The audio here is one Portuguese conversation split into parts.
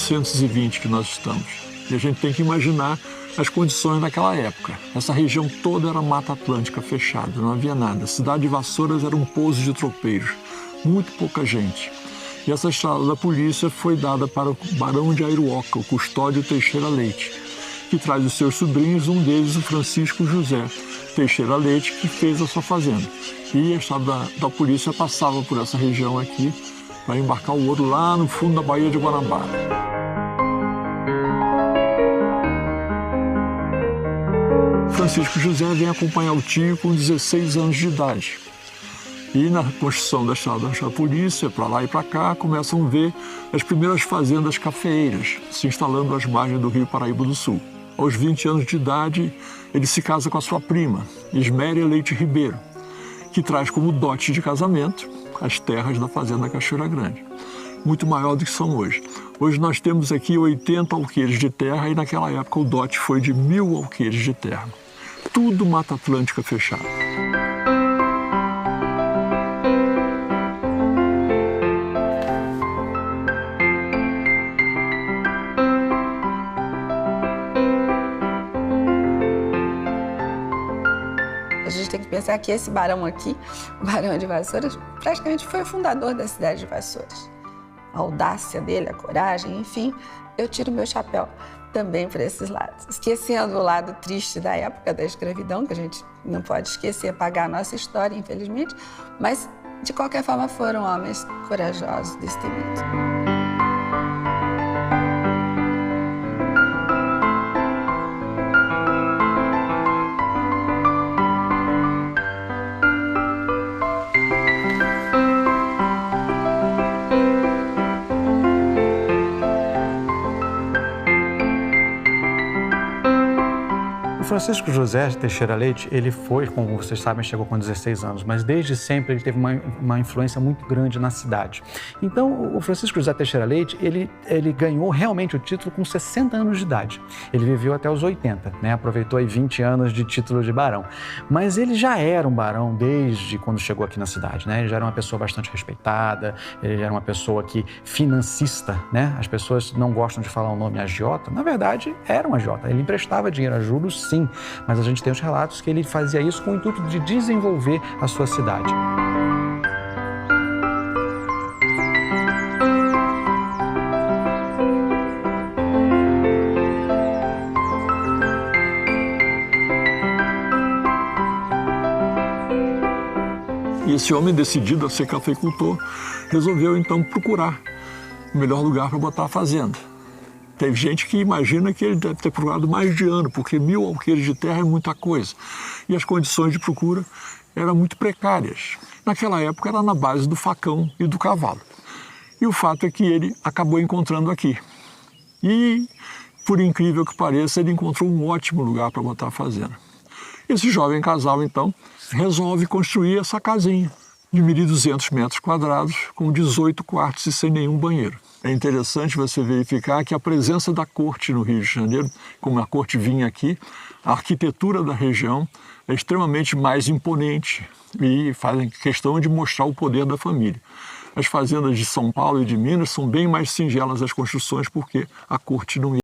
1820 que nós estamos. E a gente tem que imaginar as condições naquela época. Essa região toda era Mata Atlântica fechada, não havia nada. A cidade de Vassouras era um pouso de tropeiros, muito pouca gente. E essa estrada da polícia foi dada para o Barão de Airuoca, o Custódio Teixeira Leite, que traz os seus sobrinhos, um deles o Francisco José Teixeira Leite, que fez a sua fazenda. E a estrada da polícia passava por essa região aqui para embarcar o ouro lá no fundo da Baía de Guanabara. Francisco José vem acompanhar o tio com 16 anos de idade. E na construção da estrada da polícia, para lá e para cá, começam a ver as primeiras fazendas cafeeiras se instalando às margens do Rio Paraíba do Sul. Aos 20 anos de idade, ele se casa com a sua prima, Isméria Leite Ribeiro, que traz como dote de casamento as terras da fazenda Cachoeira Grande, muito maior do que são hoje. Hoje nós temos aqui 80 alqueires de terra e naquela época o dote foi de 1000 alqueires de terra. Tudo Mata Atlântica fechada. A gente tem que pensar que esse barão aqui, o Barão de Vassouras, praticamente foi o fundador da cidade de Vassouras. A audácia dele, a coragem, enfim, eu tiro meu chapéu também para esses lados. Esquecendo o lado triste da época da escravidão, que a gente não pode esquecer, apagar a nossa história, infelizmente, mas, de qualquer forma, foram homens corajosos, destemidos. O Francisco José Teixeira Leite, ele foi, como vocês sabem, chegou com 16 anos, mas desde sempre ele teve uma influência muito grande na cidade. Então, o Francisco José Teixeira Leite, ele ganhou realmente o título com 60 anos de idade. Ele viveu até os 80, né? Aproveitou aí 20 anos de título de barão. Mas ele já era um barão desde quando chegou aqui na cidade, né? Ele já era uma pessoa bastante respeitada, ele já era uma pessoa que financista, né? As pessoas não gostam de falar o nome agiota, na verdade, era um agiota. Ele emprestava dinheiro a juros, sim, mas a gente tem os relatos que ele fazia isso com o intuito de desenvolver a sua cidade. E esse homem decidido a ser cafeicultor resolveu então procurar o melhor lugar para botar a fazenda. Teve gente que imagina que ele deve ter procurado mais de ano, porque 1000 alqueires de terra é muita coisa. E as condições de procura eram muito precárias. Naquela época era na base do facão e do cavalo. E o fato é que ele acabou encontrando aqui. E, por incrível que pareça, ele encontrou um ótimo lugar para botar a fazenda. Esse jovem casal, então, resolve construir essa casinha de 1.200 metros quadrados, com 18 quartos e sem nenhum banheiro. É interessante você verificar que a presença da corte no Rio de Janeiro, como a corte vinha aqui, a arquitetura da região é extremamente mais imponente e fazem questão de mostrar o poder da família. As fazendas de São Paulo e de Minas são bem mais singelas as construções porque a corte não ia.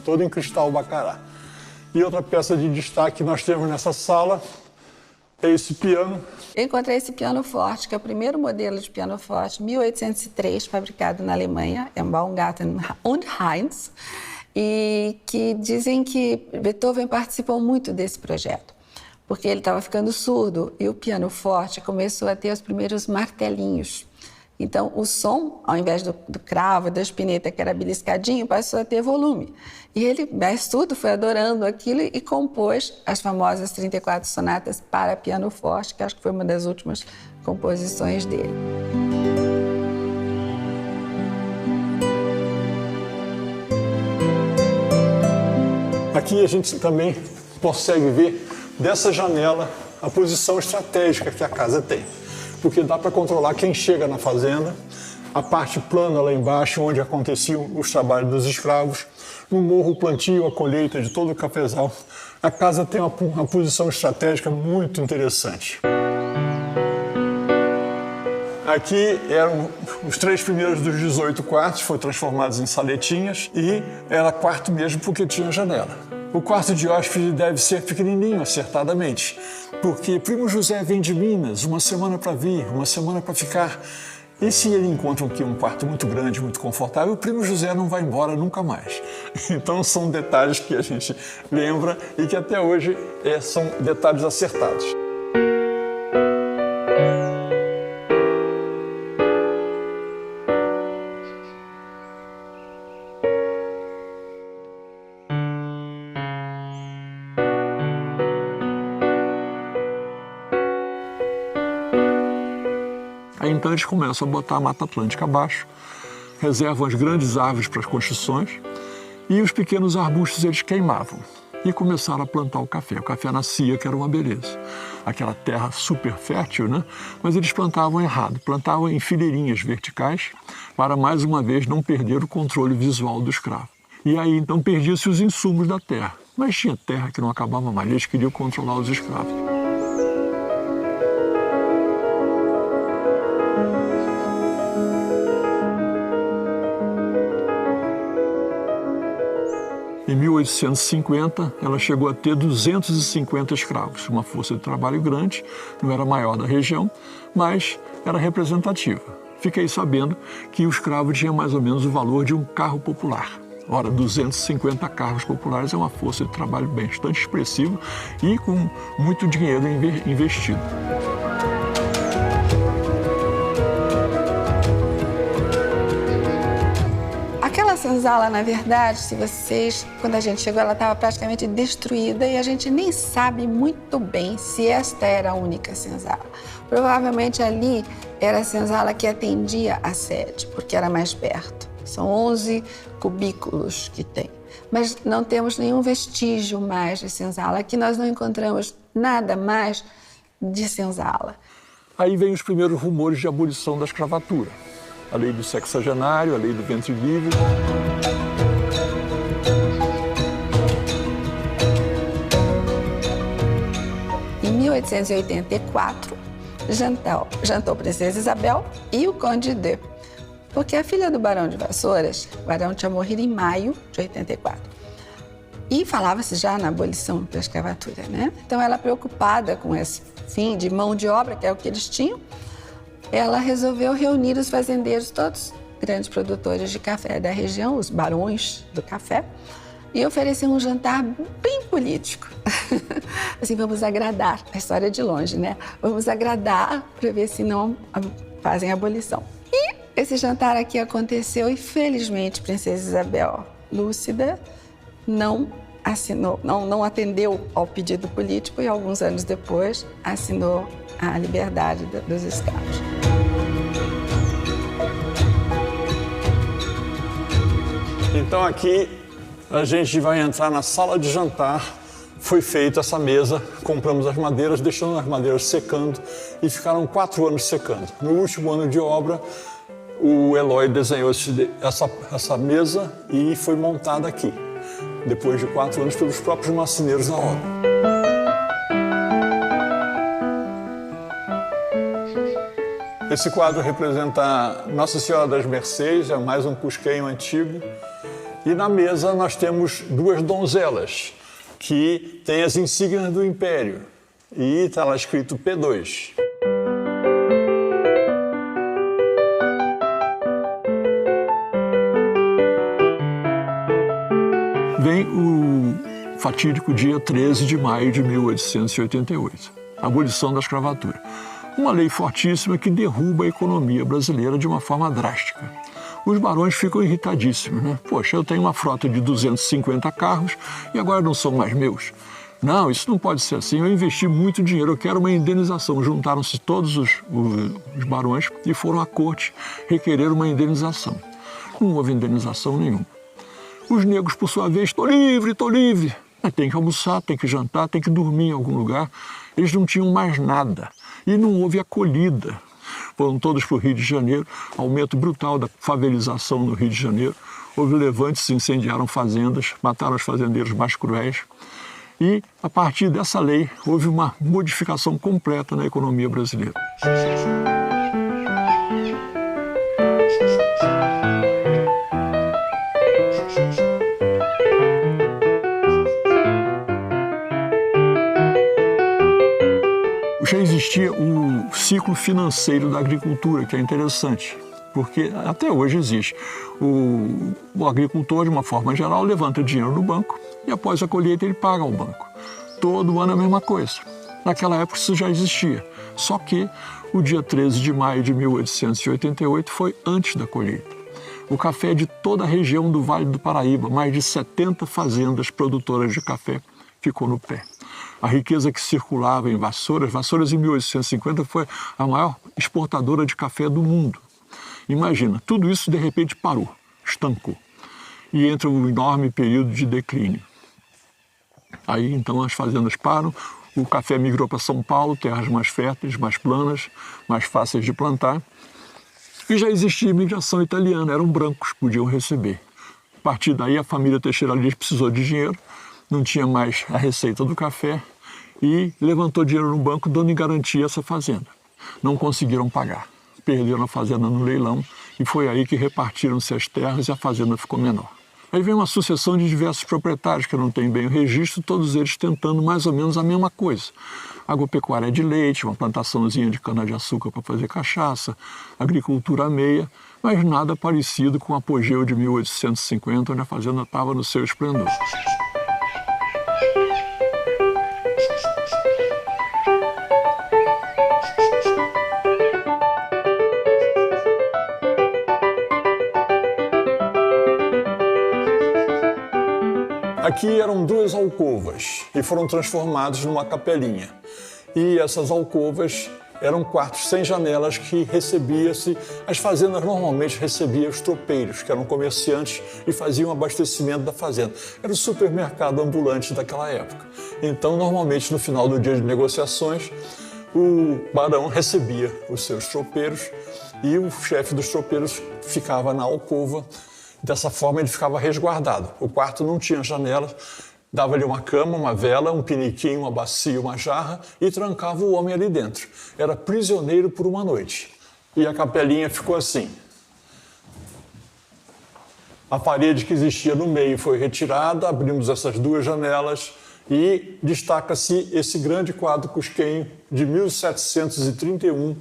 todo em cristal Baccarat. E outra peça de destaque que nós temos nessa sala é esse piano. Eu encontrei esse piano forte, que é o primeiro modelo de piano forte, 1803, fabricado na Alemanha, em Baumgarten und Heinz, e que dizem que Beethoven participou muito desse projeto, porque ele estava ficando surdo e o piano forte começou a ter os primeiros martelinhos. Então, o som, ao invés do cravo, da espineta, que era beliscadinho, passou a ter volume. E ele, mais surdo, foi adorando aquilo e compôs as famosas 34 sonatas para piano forte, que acho que foi uma das últimas composições dele. Aqui a gente também consegue ver dessa janela a posição estratégica que a casa tem, porque dá para controlar quem chega na fazenda, a parte plana lá embaixo, onde aconteciam os trabalhos dos escravos, no morro o plantio, a colheita de todo o cafezal. A casa tem uma posição estratégica muito interessante. Aqui eram os 3 primeiros dos 18 quartos, foram transformados em saletinhas e era quarto mesmo porque tinha janela. O quarto de hóspede deve ser pequenininho, acertadamente, porque primo José vem de Minas, uma semana para vir, uma semana para ficar. E se ele encontra aqui um quarto muito grande, muito confortável, o primo José não vai embora nunca mais. Então são detalhes que a gente lembra e que até hoje são detalhes acertados. Aí então eles começam a botar a Mata Atlântica abaixo, reservam as grandes árvores para as construções e os pequenos arbustos eles queimavam e começaram a plantar o café. O café nascia, que era uma beleza. Aquela terra super fértil, né? Mas eles plantavam errado, plantavam em fileirinhas verticais para, mais uma vez, não perder o controle visual do escravo. E aí então perdia-se os insumos da terra. Mas tinha terra que não acabava mais, eles queriam controlar os escravos. Em 1850, ela chegou a ter 250 escravos, uma força de trabalho grande, não era a maior da região, mas era representativa. Fiquei sabendo que o escravo tinha mais ou menos o valor de um carro popular. Ora, 250 carros populares é uma força de trabalho bastante expressiva e com muito dinheiro investido. Aquela senzala, na verdade, quando a gente chegou, ela estava praticamente destruída e a gente nem sabe muito bem se esta era a única senzala. Provavelmente ali era a senzala que atendia a sede, porque era mais perto. São 11 cubículos que tem. Mas não temos nenhum vestígio mais de senzala. Aqui nós não encontramos nada mais de senzala. Aí vem os primeiros rumores de abolição da escravatura. A lei do sexagenário, a lei do ventre livre. Em 1884, jantou a princesa Isabel e o conde de, porque a filha do barão de Vassouras, o barão tinha morrido em maio de 84. E falava-se já na abolição da escravatura, né? Então ela, preocupada com esse fim de mão de obra, que é o que eles tinham, ela resolveu reunir os fazendeiros, todos grandes produtores de café da região, os barões do café, e oferecer um jantar bem político. Assim, vamos agradar, a história é de longe, né? Vamos agradar para ver se não fazem a abolição. E esse jantar aqui aconteceu e, felizmente, Princesa Isabel, lúcida, não atendeu ao pedido político e, alguns anos depois, assinou a liberdade dos escravos. Então aqui a gente vai entrar na sala de jantar. Foi feita essa mesa, compramos as madeiras, deixando as madeiras secando e ficaram 4 anos secando. No último ano de obra, o Eloy desenhou essa mesa e foi montada aqui, depois de 4 anos pelos próprios marceneiros da obra. Esse quadro representa Nossa Senhora das Mercês, é mais um cusqueio antigo. E na mesa nós temos duas donzelas, que têm as insígnias do Império. E está lá escrito P2. Vem o fatídico dia 13 de maio de 1888, a abolição da escravatura. Uma lei fortíssima que derruba a economia brasileira de uma forma drástica. Os barões ficam irritadíssimos, né? Poxa, eu tenho uma frota de 250 carros e agora não são mais meus. Não, isso não pode ser assim, eu investi muito dinheiro, eu quero uma indenização. Juntaram-se todos os barões e foram à corte requerer uma indenização. Não houve indenização nenhuma. Os negros, por sua vez, estou livre. Mas tem que almoçar, tem que jantar, tem que dormir em algum lugar. Eles não tinham mais nada e não houve acolhida. Foram todos para o Rio de Janeiro, aumento brutal da favelização no Rio de Janeiro. Houve levantes, incendiaram fazendas, mataram os fazendeiros mais cruéis. E, a partir dessa lei, houve uma modificação completa na economia brasileira. Já existia o ciclo financeiro da agricultura, que é interessante, porque até hoje existe. O agricultor, de uma forma geral, levanta dinheiro no banco e após a colheita ele paga ao banco. Todo ano a mesma coisa. Naquela época isso já existia, só que o dia 13 de maio de 1888 foi antes da colheita. O café de toda a região do Vale do Paraíba, mais de 70 fazendas produtoras de café, ficou no pé. A riqueza que circulava em Vassouras em 1850 foi a maior exportadora de café do mundo. Imagina, tudo isso de repente parou, estancou. E entra um enorme período de declínio. Aí então as fazendas param, o café migrou para São Paulo, terras mais férteis, mais planas, mais fáceis de plantar. E já existia imigração italiana, eram brancos, podiam receber. A partir daí a família Teixeira Leite precisou de dinheiro, não tinha mais a receita do café e levantou dinheiro no banco dando em garantia essa fazenda. Não conseguiram pagar, perderam a fazenda no leilão e foi aí que repartiram-se as terras e a fazenda ficou menor. Aí vem uma sucessão de diversos proprietários que não têm bem o registro, todos eles tentando mais ou menos a mesma coisa. Agropecuária de leite, uma plantaçãozinha de cana-de-açúcar para fazer cachaça, agricultura meia, mas nada parecido com o apogeu de 1850, onde a fazenda estava no seu esplendor. Aqui eram duas alcovas e foram transformados numa capelinha. E essas alcovas eram quartos sem janelas que recebia-se... As fazendas normalmente recebiam os tropeiros, que eram comerciantes e faziam abastecimento da fazenda. Era o supermercado ambulante daquela época. Então, normalmente, no final do dia de negociações, o barão recebia os seus tropeiros e o chefe dos tropeiros ficava na alcova. Dessa forma ele ficava resguardado. O quarto não tinha janela, dava-lhe uma cama, uma vela, um piniquinho, uma bacia, uma jarra e trancava o homem ali dentro. Era prisioneiro por uma noite. E a capelinha ficou assim. A parede que existia no meio foi retirada, abrimos essas duas janelas e destaca-se esse grande quadro cusquenho de 1731,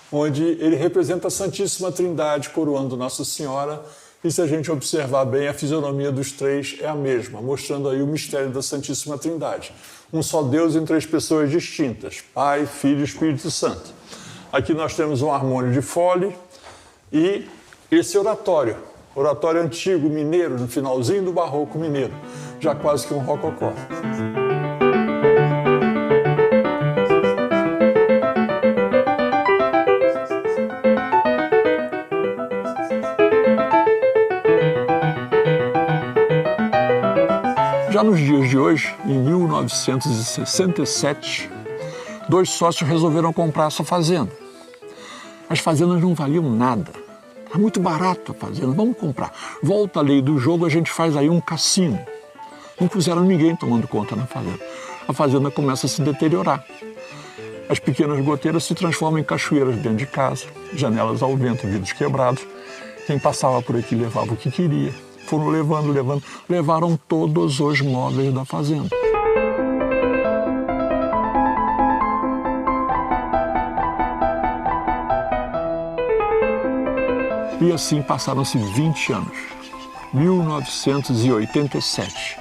onde ele representa a Santíssima Trindade coroando Nossa Senhora. E se a gente observar bem, a fisionomia dos três é a mesma, mostrando aí o mistério da Santíssima Trindade. Um só Deus em três pessoas distintas, Pai, Filho e Espírito Santo. Aqui nós temos um harmônio de fole e esse oratório antigo mineiro, no finalzinho do barroco mineiro, já quase que um rococó. Já nos dias de hoje, em 1967, dois sócios resolveram comprar essa fazenda. As fazendas não valiam nada. Era muito barato a fazenda, vamos comprar. Volta a lei do jogo, a gente faz aí um cassino. Não puseram ninguém tomando conta na fazenda. A fazenda começa a se deteriorar. As pequenas goteiras se transformam em cachoeiras dentro de casa, janelas ao vento, vidros quebrados. Quem passava por aqui levava o que queria. foram levando, levaram todos os móveis da fazenda. E assim passaram-se 20 anos. 1987,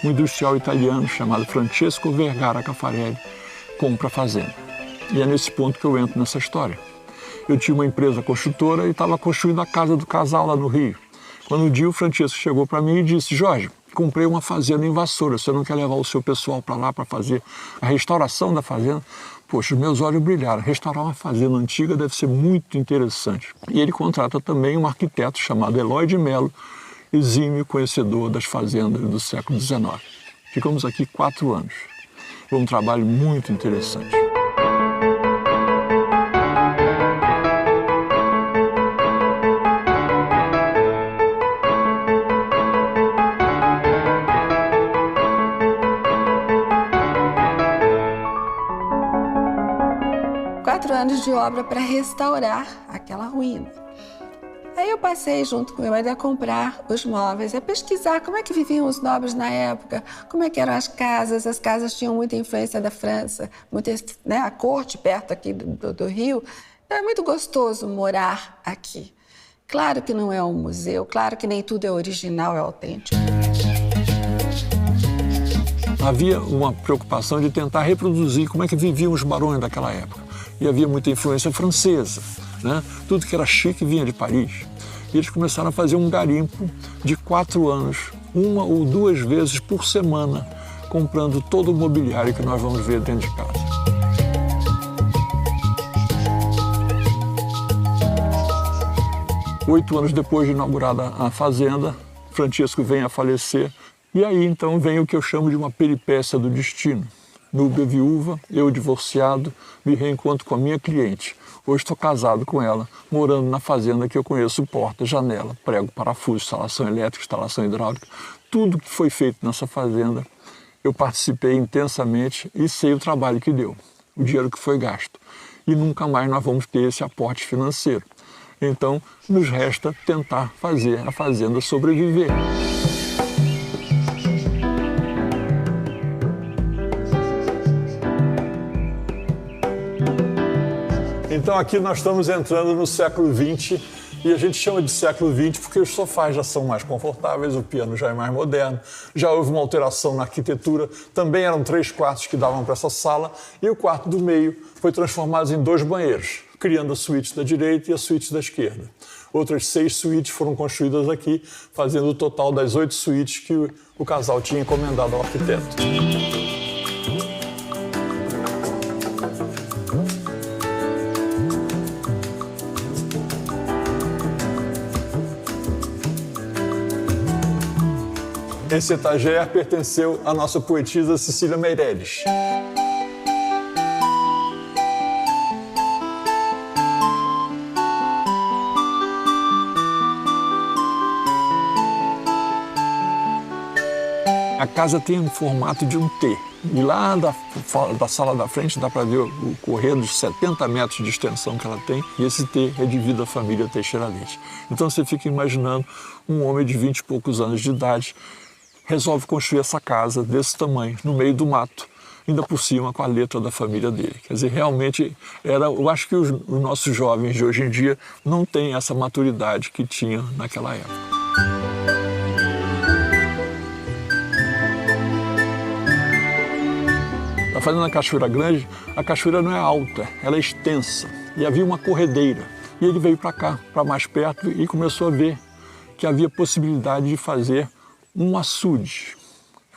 um industrial italiano chamado Francesco Vergara Caffarelli compra a fazenda. E é nesse ponto que eu entro nessa história. Eu tinha uma empresa construtora e estava construindo a casa do casal lá no Rio. Quando um dia o Francesco chegou para mim e disse: Jorge, comprei uma fazenda em Vassoura, você não quer levar o seu pessoal para lá para fazer a restauração da fazenda? Poxa, os meus olhos brilharam. Restaurar uma fazenda antiga deve ser muito interessante. E ele contrata também um arquiteto chamado Eloy de Mello, exímio conhecedor das fazendas do século XIX. Ficamos aqui 4 anos. Foi um trabalho muito interessante. Anos de obra para restaurar aquela ruína. Aí eu passei junto com meu marido a comprar os móveis, a pesquisar como é que viviam os nobres na época, como é que eram as casas tinham muita influência da França, muita, né, a corte perto aqui do Rio. Então é muito gostoso morar aqui. Claro que não é um museu, claro que nem tudo é original, é autêntico. Havia uma preocupação de tentar reproduzir como é que viviam os barões daquela época. E havia muita influência francesa, né? Tudo que era chique vinha de Paris. E eles começaram a fazer um garimpo de 4 anos, 1 ou 2 vezes por semana, comprando todo o mobiliário que nós vamos ver dentro de casa. Oito anos depois de inaugurada a fazenda, Francesco vem a falecer. E aí então vem o que eu chamo de uma peripécia do destino. Núbia viúva, eu divorciado, me reencontro com a minha cliente. Hoje estou casado com ela, morando na fazenda que eu conheço porta, janela, prego, parafuso, instalação elétrica, instalação hidráulica. Tudo que foi feito nessa fazenda, eu participei intensamente e sei o trabalho que deu, o dinheiro que foi gasto. E nunca mais nós vamos ter esse aporte financeiro. Então, nos resta tentar fazer a fazenda sobreviver. Então aqui nós estamos entrando no século XX e a gente chama de século XX porque os sofás já são mais confortáveis, o piano já é mais moderno, já houve uma alteração na arquitetura, também eram 3 quartos que davam para essa sala e o quarto do meio foi transformado em 2 banheiros, criando a suíte da direita e a suíte da esquerda. Outras 6 suítes foram construídas aqui, fazendo o total das 8 suítes que o casal tinha encomendado ao arquiteto. Esse etagère pertenceu à nossa poetisa Cecília Meirelles. A casa tem um formato de um T. E lá da sala da frente dá para ver o corredor dos 70 metros de extensão que ela tem. E esse T é devido à família Teixeira Leite. Então você fica imaginando um homem de 20 e poucos anos de idade resolve construir essa casa desse tamanho, no meio do mato, ainda por cima com a letra da família dele. Quer dizer, realmente, eu acho que os nossos jovens de hoje em dia não têm essa maturidade que tinha naquela época. Na fazenda Cachoeira Grande, a cachoeira não é alta, ela é extensa, e havia uma corredeira. E ele veio para cá, para mais perto, e começou a ver que havia possibilidade de fazer um açude,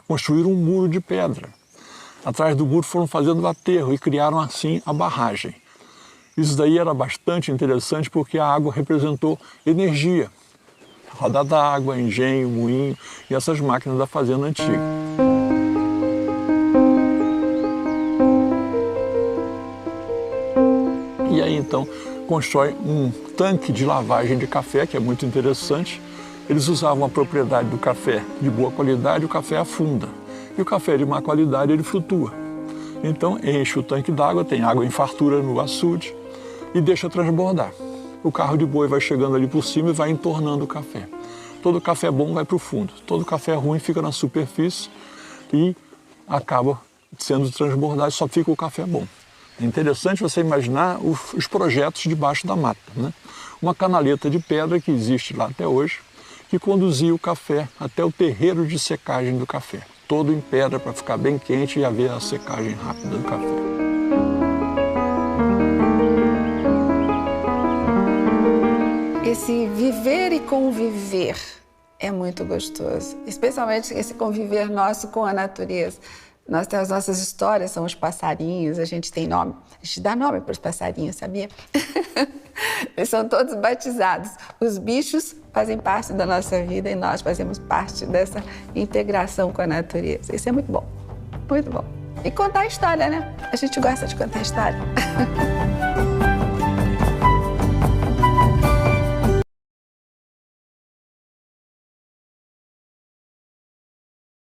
construíram um muro de pedra. Atrás do muro foram fazendo o aterro e criaram assim a barragem. Isso daí era bastante interessante porque a água representou energia. Roda d'água, engenho, moinho e essas máquinas da fazenda antiga. E aí então constrói um tanque de lavagem de café, que é muito interessante. Eles usavam a propriedade do café de boa qualidade, o café afunda. E o café de má qualidade, ele flutua. Então, enche o tanque d'água, tem água em fartura no açude e deixa transbordar. O carro de boi vai chegando ali por cima e vai entornando o café. todo café bom vai para o fundo, todo café ruim fica na superfície e acaba sendo transbordado, só fica o café bom. É interessante você imaginar os projetos debaixo da mata, né? Uma canaleta de pedra que existe lá até hoje, que conduzia o café até o terreiro de secagem do café, todo em pedra para ficar bem quente e haver a secagem rápida do café. Esse viver e conviver é muito gostoso, especialmente esse conviver nosso com a natureza. Nós temos nossas histórias, são os passarinhos, a gente tem nome, a gente dá nome para os passarinhos, sabia? Eles são todos batizados. Os bichos fazem parte da nossa vida e nós fazemos parte dessa integração com a natureza. Isso é muito bom, muito bom. E contar a história, né? A gente gosta de contar a história.